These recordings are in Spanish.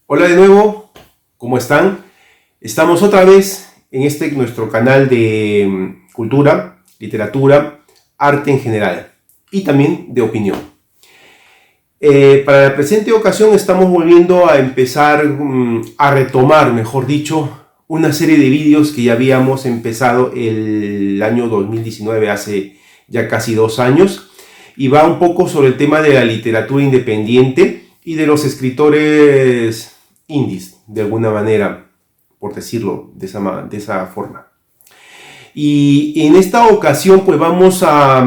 Hola de nuevo, ¿cómo están? Estamos otra vez en nuestro canal de cultura, literatura, arte en general y también de opinión. Para la presente ocasión estamos volviendo a empezar a retomar, mejor dicho, una serie de vídeos que ya habíamos empezado el año 2019, hace ya casi 2 años, y va un poco sobre el tema de la literatura independiente y de los escritores indies, de alguna manera, por decirlo de esa forma. Y en esta ocasión pues vamos a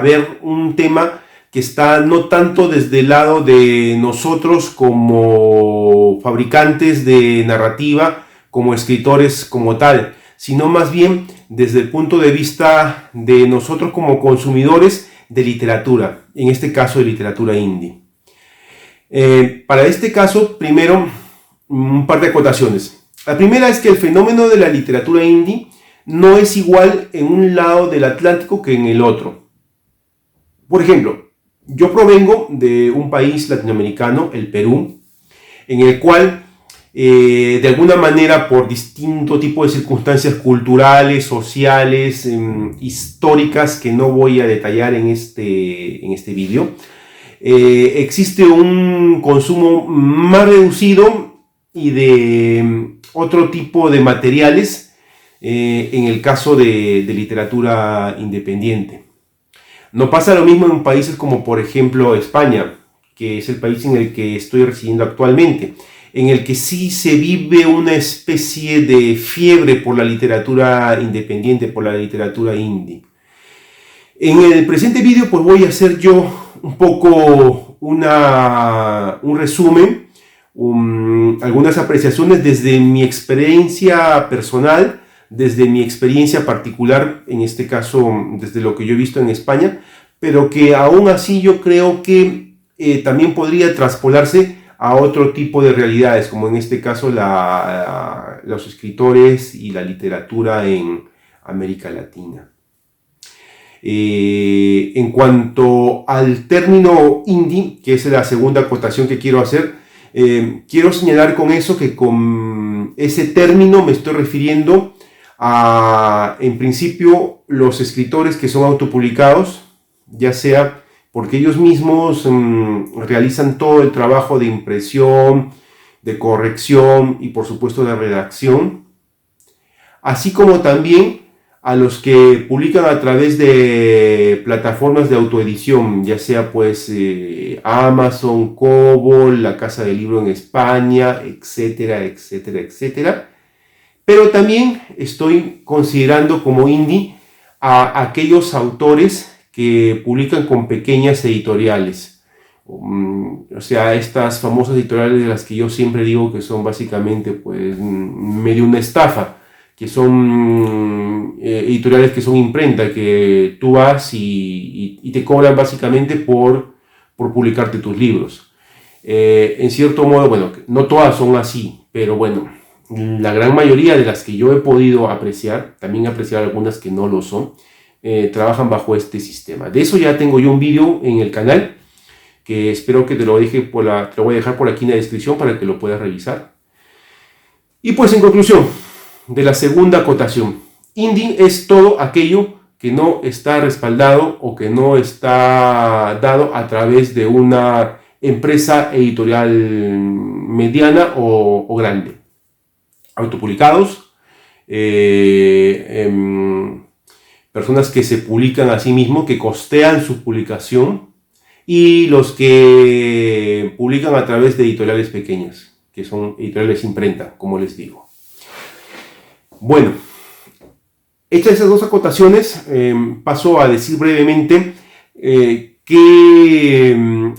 ver un tema que está no tanto desde el lado de nosotros como fabricantes de narrativa, como escritores como tal, sino más bien desde el punto de vista de nosotros como consumidores de literatura, en este caso de literatura indie. Para este caso, primero, un par de acotaciones. La primera es que el fenómeno de la literatura indie no es igual en un lado del Atlántico que en el otro. Por ejemplo, yo provengo de un país latinoamericano, el Perú, en el cual, de alguna manera, por distinto tipo de circunstancias culturales, sociales, históricas, que no voy a detallar en este vídeo, existe un consumo más reducido y de otro tipo de materiales en el caso de literatura independiente. No pasa lo mismo en países como por ejemplo España, que es el país en el que estoy residiendo actualmente, en el que sí se vive una especie de fiebre por la literatura independiente, por la literatura indie. En el presente vídeo pues voy a hacer yo un poco un resumen, algunas apreciaciones desde mi experiencia personal, desde mi experiencia particular, en este caso desde lo que yo he visto en España, pero que aún así yo creo que también podría traspolarse a otro tipo de realidades, como en este caso los escritores y la literatura en América Latina. En cuanto al término indie, que es la segunda acotación que quiero hacer, quiero señalar con eso que con ese término me estoy refiriendo a, en principio, los escritores que son autopublicados, ya sea porque ellos mismos realizan todo el trabajo de impresión, de corrección y por supuesto de redacción, así como también a los que publican a través de plataformas de autoedición, ya sea pues Amazon, Kobo, la Casa del Libro en España, etcétera, etcétera, etcétera. Pero también estoy considerando como indie a aquellos autores que publican con pequeñas editoriales. O sea, estas famosas editoriales de las que yo siempre digo que son básicamente pues medio una estafa, que son editoriales que son imprenta, que tú vas y te cobran básicamente por publicarte tus libros. En cierto modo, bueno, no todas son así, pero bueno, la gran mayoría de las que yo he podido apreciar, también apreciar algunas que no lo son, trabajan bajo este sistema. De eso ya tengo yo un vídeo en el canal, que espero que te lo voy a dejar por aquí en la descripción para que lo puedas revisar. Y pues en conclusión, de la segunda acotación, indie es todo aquello que no está respaldado o que no está dado a través de una empresa editorial mediana o grande. Autopublicados, personas que se publican a sí mismos, que costean su publicación, y los que publican a través de editoriales pequeñas, que son editoriales imprenta, como les digo. Bueno, hechas esas dos acotaciones, paso a decir brevemente qué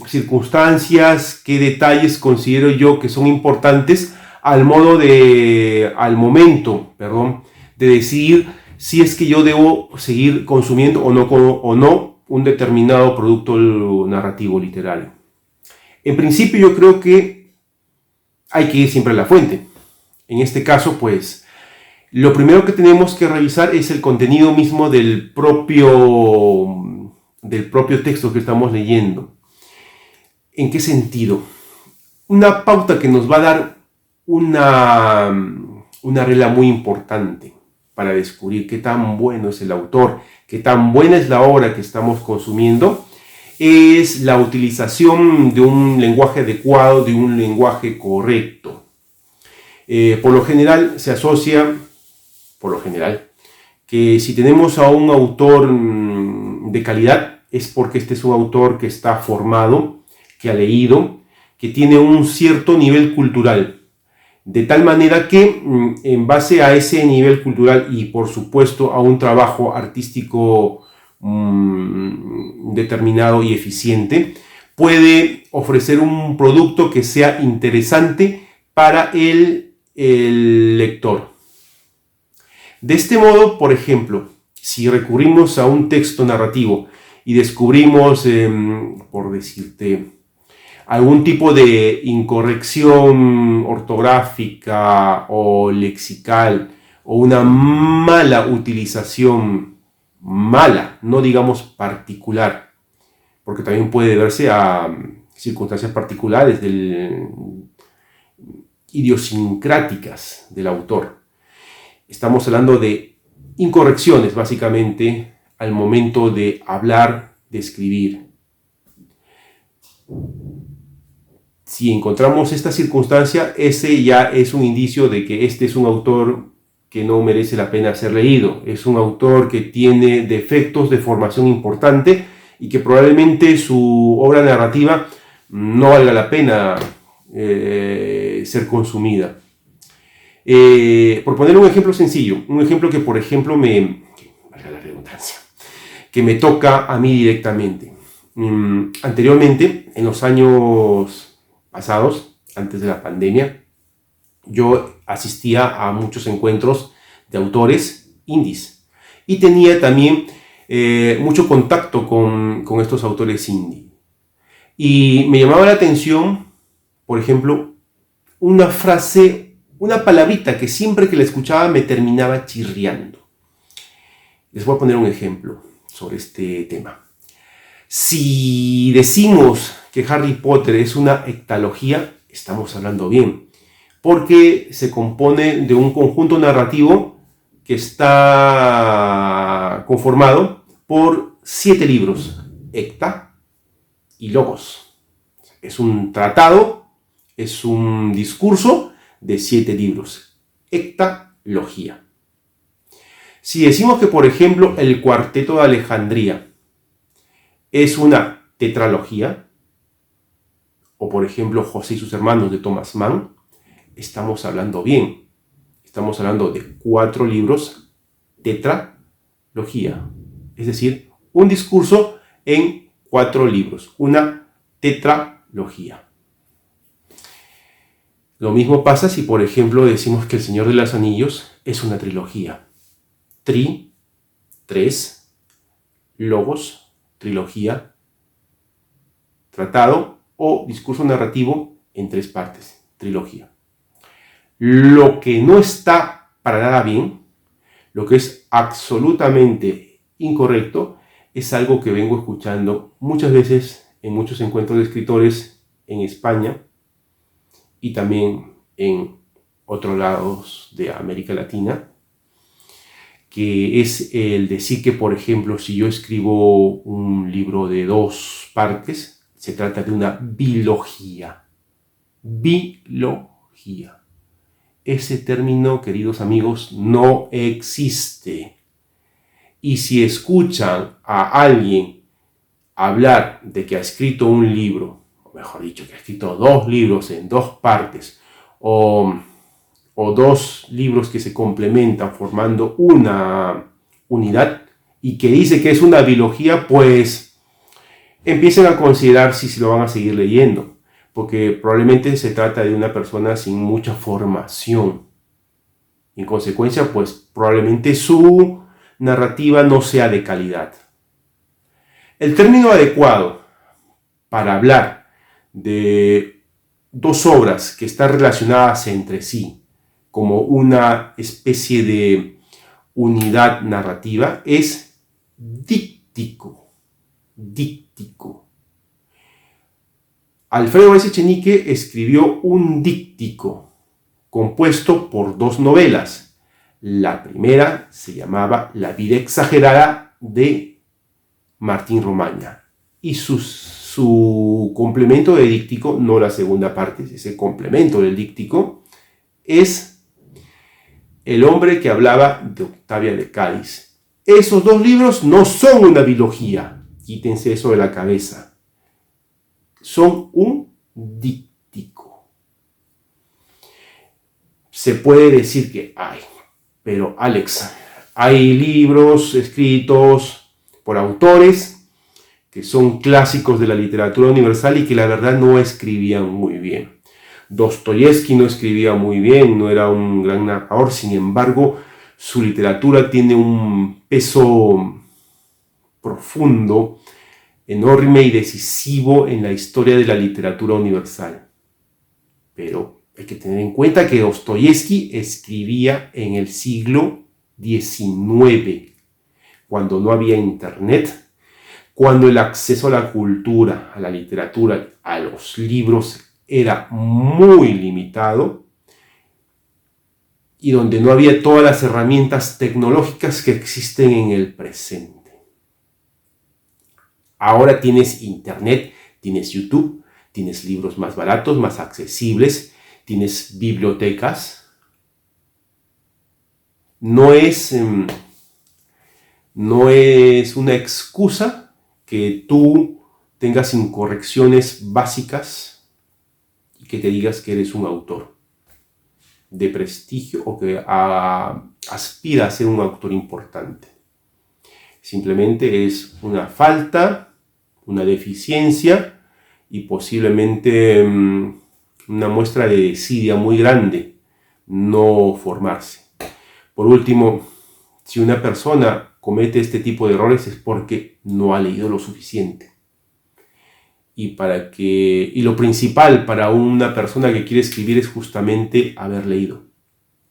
circunstancias, qué detalles considero yo que son importantes al momento de decidir si es que yo debo seguir consumiendo o no un determinado producto narrativo literario. En principio yo creo que hay que ir siempre a la fuente. En este caso, pues, lo primero que tenemos que revisar es el contenido mismo del propio texto que estamos leyendo. ¿En qué sentido? una pauta que nos va a dar una regla muy importante para descubrir qué tan bueno es el autor, qué tan buena es la obra que estamos consumiendo, es la utilización de un lenguaje adecuado, de un lenguaje correcto. Por lo general se asocia, que si tenemos a un autor de calidad es porque este es un autor que está formado, que ha leído, que tiene un cierto nivel cultural. De tal manera que en base a ese nivel cultural y por supuesto a un trabajo artístico determinado y eficiente, puede ofrecer un producto que sea interesante para el lector. De este modo, por ejemplo, si recurrimos a un texto narrativo y descubrimos, por decirte, algún tipo de incorrección ortográfica o lexical o una mala utilización, mala, no digamos particular, porque también puede deberse a circunstancias particulares idiosincráticas del autor. Estamos hablando de incorrecciones, básicamente, al momento de hablar, de escribir. Si encontramos esta circunstancia, ese ya es un indicio de que este es un autor que no merece la pena ser leído. Es un autor que tiene defectos de formación importante y que probablemente su obra narrativa no valga la pena ser consumida. Por poner un ejemplo sencillo, un ejemplo que por ejemplo valga la redundancia, que me toca a mí directamente. Anteriormente, en los años pasados, antes de la pandemia, yo asistía a muchos encuentros de autores indies y tenía también mucho contacto con estos autores indie. Y me llamaba la atención, por ejemplo, una frase, una palabrita que siempre que la escuchaba me terminaba chirriando. Les voy a poner un ejemplo sobre este tema. Si decimos que Harry Potter es una hectalogía, estamos hablando bien, porque se compone de un conjunto narrativo que está conformado por 7 libros, hecta y logos. Es un tratado, es un discurso de 7 libros, hectalogía. Si decimos que, por ejemplo, el Cuarteto de Alejandría es una tetralogía, o por ejemplo José y sus hermanos de Thomas Mann, estamos hablando bien. Estamos hablando de 4 libros, tetralogía. Es decir, un discurso en 4 libros, una tetralogía. Lo mismo pasa si, por ejemplo, decimos que El Señor de los Anillos es una trilogía. Tres, logos, trilogía, tratado o discurso narrativo en 3 partes, trilogía. Lo que no está para nada bien, lo que es absolutamente incorrecto, es algo que vengo escuchando muchas veces en muchos encuentros de escritores en España y también en otros lados de América Latina, que es el decir que, por ejemplo, si yo escribo un libro de 2 partes, se trata de una bilogía. Bilogía. Ese término, queridos amigos, no existe. Y si escuchan a alguien hablar de que ha escrito un libro, o mejor dicho, que ha escrito 2 libros en 2 partes, o 2 libros que se complementan formando una unidad, y que dice que es una bilogía, pues empiecen a considerar si lo van a seguir leyendo, porque probablemente se trata de una persona sin mucha formación. En consecuencia, pues probablemente su narrativa no sea de calidad. El término adecuado para hablar de 2 obras que están relacionadas entre sí como una especie de unidad narrativa es díptico. Díptico. Alfredo S. Echenique escribió un díptico compuesto por 2 novelas. La primera se llamaba La vida exagerada de Martín Romaña y su complemento de díptico, no la segunda parte, ese complemento del díptico, es El hombre que hablaba de Octavia de Cádiz. Esos 2 libros no son una biología, quítense eso de la cabeza, son un díptico. Se puede decir que hay, pero Alex, hay libros escritos por autores que son clásicos de la literatura universal y que la verdad no escribían muy bien. Dostoyevsky no escribía muy bien, no era un gran narrador, sin embargo, su literatura tiene un peso profundo, enorme y decisivo en la historia de la literatura universal. Pero hay que tener en cuenta que Dostoyevsky escribía en el siglo XIX, cuando no había internet, cuando el acceso a la cultura, a la literatura, a los libros era muy limitado y donde no había todas las herramientas tecnológicas que existen en el presente. Ahora tienes internet, tienes YouTube, tienes libros más baratos, más accesibles, tienes bibliotecas. No es una excusa que tú tengas incorrecciones básicas y que te digas que eres un autor de prestigio o que aspira a ser un autor importante. Simplemente es una falta, una deficiencia y posiblemente una muestra de desidia muy grande no formarse. Por último, si una persona comete este tipo de errores es porque no ha leído lo suficiente. Y lo principal para una persona que quiere escribir es justamente haber leído.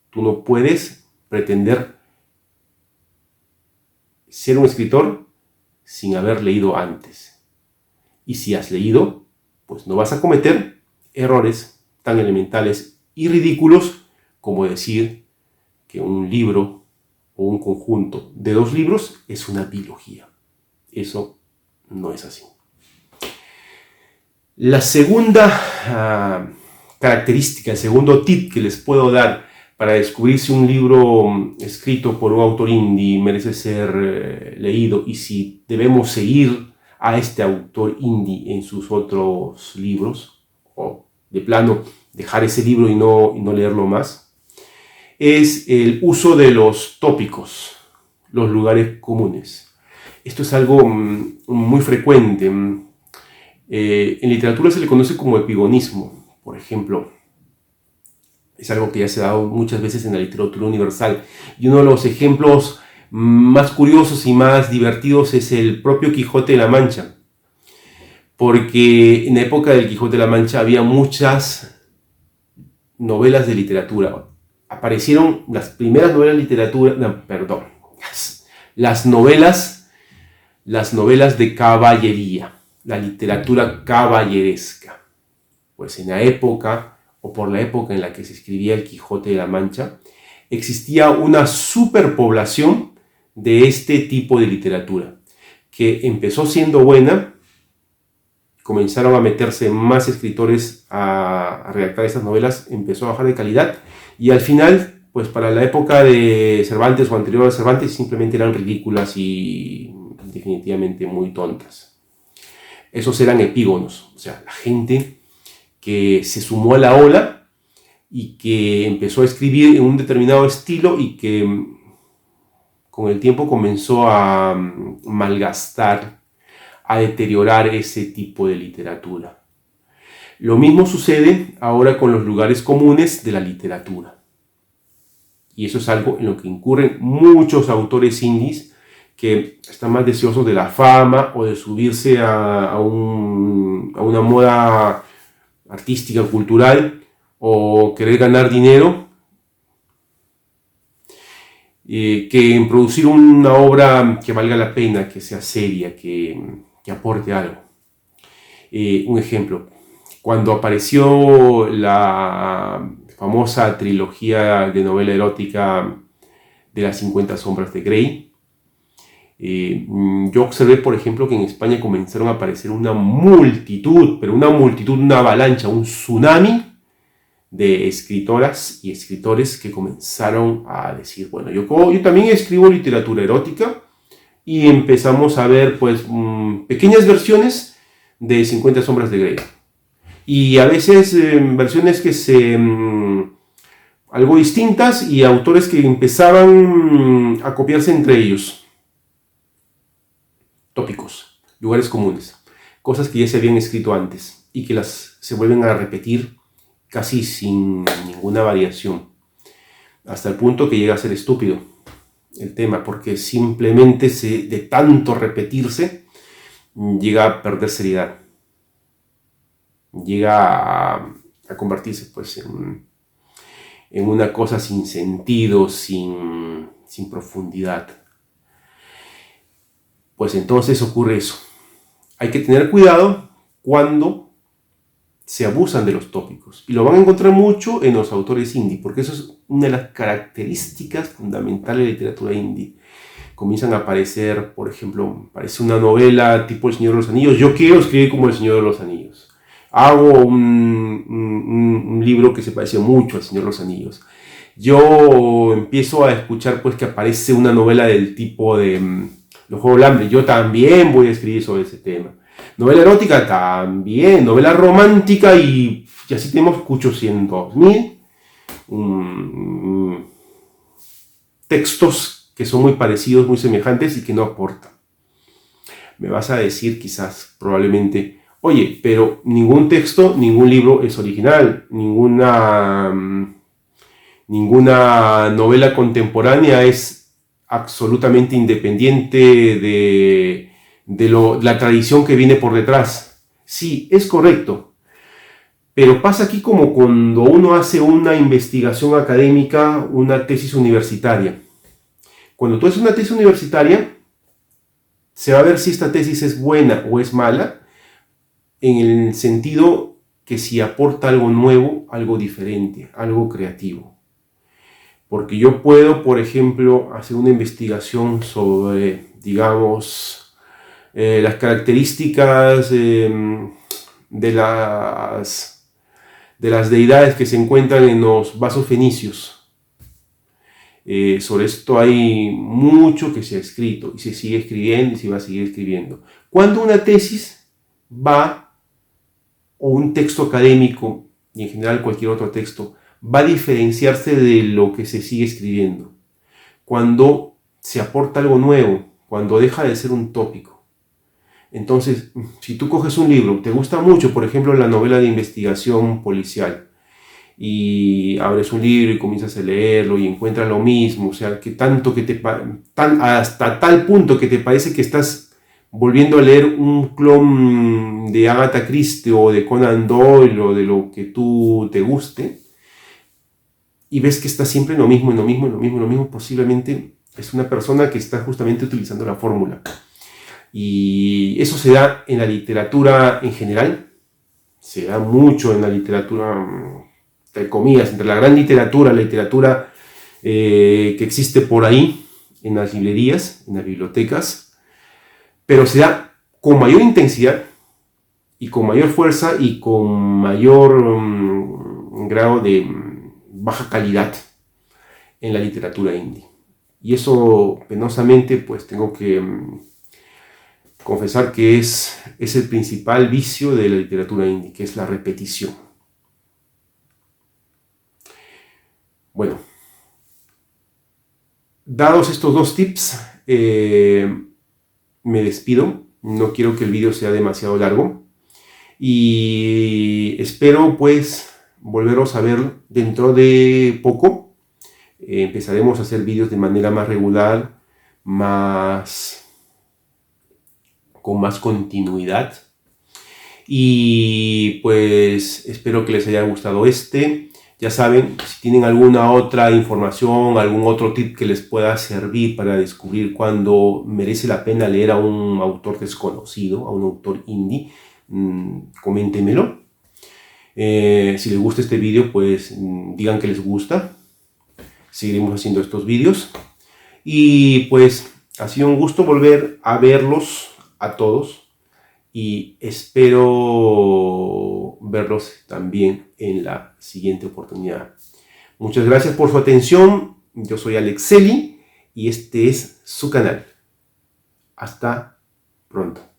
Tú no puedes pretender ser un escritor sin haber leído antes. Y si has leído, pues no vas a cometer errores tan elementales y ridículos como decir que un libro o un conjunto de 2 libros es una biología. Eso no es así. La segunda característica, el segundo tip que les puedo dar para descubrir si un libro escrito por un autor indie merece ser leído y si debemos seguir a este autor indie en sus otros libros o de plano dejar ese libro y no leerlo más, es el uso de los tópicos, los lugares comunes. Esto es algo muy frecuente. En literatura se le conoce como epigonismo, por ejemplo. Es algo que ya se ha dado muchas veces en la literatura universal. Y uno de los ejemplos más curiosos y más divertidos es el propio Quijote de la Mancha. Porque en la época del Quijote de la Mancha había muchas novelas de literatura. Aparecieron las primeras novelas de literatura, las novelas de caballería, la literatura caballeresca. Pues en la época, o por la época en la que se escribía el Quijote de la Mancha, existía una superpoblación de este tipo de literatura, que empezó siendo buena, comenzaron a meterse más escritores a redactar estas novelas, empezó a bajar de calidad, y al final, pues para la época de Cervantes o anterior a Cervantes, simplemente eran ridículas y definitivamente muy tontas. Esos eran epígonos, o sea, la gente que se sumó a la ola y que empezó a escribir en un determinado estilo y que con el tiempo comenzó a malgastar, a deteriorar ese tipo de literatura. Lo mismo sucede ahora con los lugares comunes de la literatura. Y eso es algo en lo que incurren muchos autores indies que están más deseosos de la fama o de subirse a una moda artística, cultural, o querer ganar dinero, que en producir una obra que valga la pena, que sea seria, que aporte algo. Un ejemplo, Cuando apareció la famosa trilogía de novela erótica de las 50 sombras de Grey, yo observé, por ejemplo, que en España comenzaron a aparecer una multitud, pero una multitud, una avalancha, un tsunami de escritoras y escritores que comenzaron a decir, bueno, yo también escribo literatura erótica, y empezamos a ver pues pequeñas versiones de 50 sombras de Grey. Y a veces versiones que algo distintas, y autores que empezaban a copiarse entre ellos. Tópicos, lugares comunes, cosas que ya se habían escrito antes y que se vuelven a repetir casi sin ninguna variación, hasta el punto que llega a ser estúpido el tema, porque simplemente de tanto repetirse llega a perder seriedad, llega a convertirse pues en una cosa sin sentido, sin profundidad. Pues entonces ocurre eso. Hay que tener cuidado cuando se abusan de los tópicos, y lo van a encontrar mucho en los autores indie, porque eso es una de las características fundamentales de la literatura indie. Comienzan a aparecer, por ejemplo, aparece una novela tipo El Señor de los Anillos. Yo quiero escribir como El Señor de los Anillos. Hago un libro que se parece mucho al Señor de los Anillos. Yo empiezo a escuchar pues que aparece una novela del tipo de Los Juegos del Hambre. Yo también voy a escribir sobre ese tema. Novela erótica también, novela romántica, y así tenemos 800.000 textos que son muy parecidos, muy semejantes y que no aportan. Me vas a decir quizás, probablemente, oye, pero ningún texto, ningún libro es original, ninguna novela contemporánea es absolutamente independiente de la tradición que viene por detrás. Sí, es correcto, pero pasa aquí como cuando uno hace una investigación académica, una tesis universitaria. Cuando tú haces una tesis universitaria, se va a ver si esta tesis es buena o es mala, en el sentido que si aporta algo nuevo, algo diferente, algo creativo. Porque yo puedo, por ejemplo, hacer una investigación sobre, digamos, las características de las deidades que se encuentran en los vasos fenicios. Sobre esto hay mucho que se ha escrito y se sigue escribiendo y se va a seguir escribiendo. Cuando una tesis o un texto académico, y en general cualquier otro texto, va a diferenciarse de lo que se sigue escribiendo, cuando se aporta algo nuevo, cuando deja de ser un tópico. Entonces, si tú coges un libro, te gusta mucho, por ejemplo, la novela de investigación policial, y abres un libro y comienzas a leerlo y encuentras lo mismo, o sea, que hasta tal punto que te parece que estás volviendo a leer un clon de Agatha Christie o de Conan Doyle o de lo que tú te guste, y ves que está siempre en lo mismo, posiblemente es una persona que está justamente utilizando la fórmula. Y eso se da en la literatura en general, se da mucho en la literatura, entre comillas, entre la gran literatura, la literatura que existe por ahí, en las librerías, en las bibliotecas, pero se da con mayor intensidad y con mayor fuerza y con mayor grado de baja calidad en la literatura indie. Y eso, penosamente, pues tengo que confesar que es el principal vicio de la literatura indie, que es la repetición. Bueno, dados estos dos tips, me despido. No quiero que el vídeo sea demasiado largo y espero pues volveros a ver dentro de poco. Empezaremos a hacer vídeos de manera más regular, con más continuidad, y pues espero que les haya gustado Ya saben, si tienen alguna otra información, algún otro tip que les pueda servir para descubrir cuándo merece la pena leer a un autor desconocido, a un autor indie, coméntenmelo. Si les gusta este vídeo, pues digan que les gusta. Seguiremos haciendo estos vídeos. Y pues ha sido un gusto volver a verlos a todos. Y espero verlos también en la siguiente oportunidad. Muchas gracias por su atención. Yo soy Alex Celi y este es su canal. Hasta pronto.